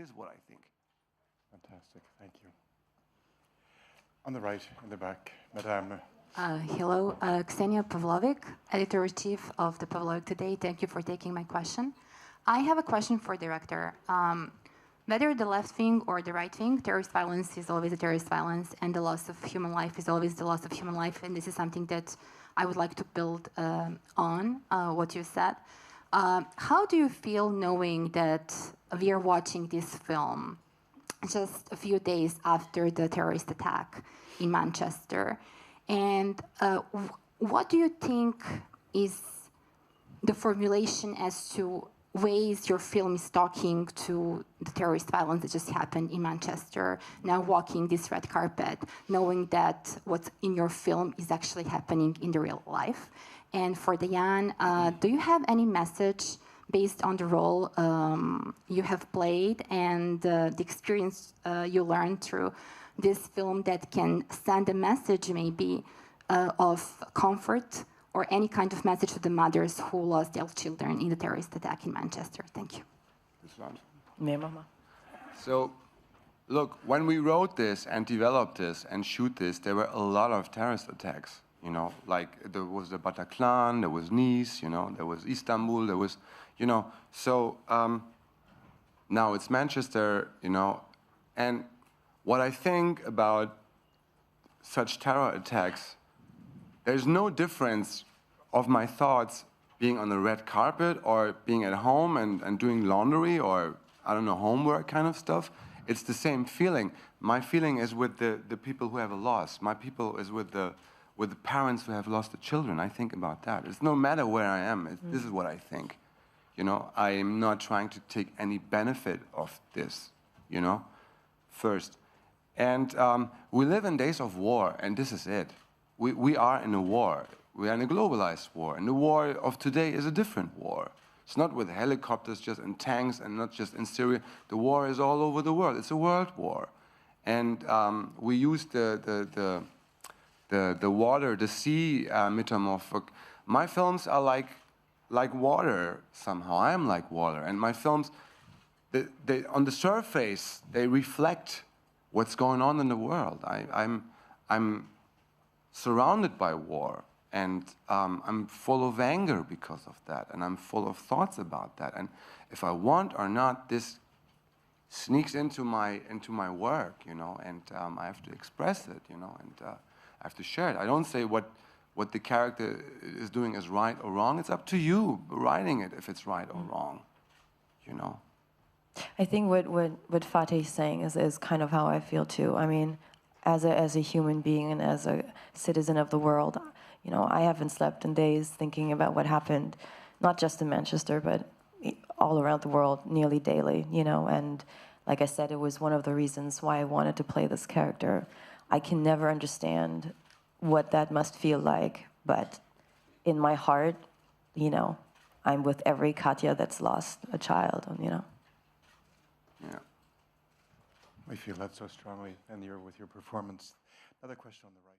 This is what I think. Fantastic, thank you. On the right, in the back, Madame. Hello, Ksenia Pavlovic, editor-in-chief of the Pavlovic Today. Thank you for taking my question. I have a question for director. Whether the left wing or the right wing, terrorist violence is always a terrorist violence, and the loss of human life is always the loss of human life, and this is something that I would like to build on what you said. How do you feel knowing that we are watching this film just a few days after the terrorist attack in Manchester? And what do you think is the formulation as to ways your film is talking to the terrorist violence that just happened in Manchester, now walking this red carpet, knowing that what's in your film is actually happening in the real life? And for Diane, do you have any message based on the role you have played and the experience you learned through this film that can send a message maybe of comfort or any kind of message to the mothers who lost their children in the terrorist attack in Manchester? Thank you. So, look, when we wrote this and developed this and shoot this, there were a lot of terrorist attacks. You know, like there was the Bataclan, there was Nice, you know, there was Istanbul, there was, you know, so now it's Manchester, you know, and what I think about such terror attacks, there's no difference of my thoughts being on the red carpet or being at home and doing laundry or, I don't know, homework kind of stuff. It's the same feeling. My feeling is with the people who have a loss. My people is with the parents who have lost the children. I think about that. It's no matter where I am. This is what I think. You know, I am not trying to take any benefit of this, you know, first. And we live in days of war, and this is it. We are in a war. We are in a globalized war. And the war of today is a different war. It's not with helicopters just and tanks and not just in Syria. The war is all over the world. It's a world war. And we use the water, the sea metamorphic. My films are like water somehow. I am like water. And my films, they on the surface, they reflect what's going on in the world. I'm surrounded by war, and I'm full of anger because of that, and I'm full of thoughts about that. And if I want or not, this sneaks into my work, you know, and I have to express it, you know, and I have to share it. I don't say what the character is doing is right or wrong. It's up to you writing it if it's right or wrong, you know. I think what Fatih is saying is kind of how I feel too. I mean, as a human being and as a citizen of the world, you know, I haven't slept in days thinking about what happened, not just in Manchester, but all around the world, nearly daily, you know. And like I said, it was one of the reasons why I wanted to play this character. I can never understand what that must feel like, but in my heart, you know, I'm with every Katya that's lost a child, you know. Yeah. I feel that so strongly, and you're with your performance. Another question on the right.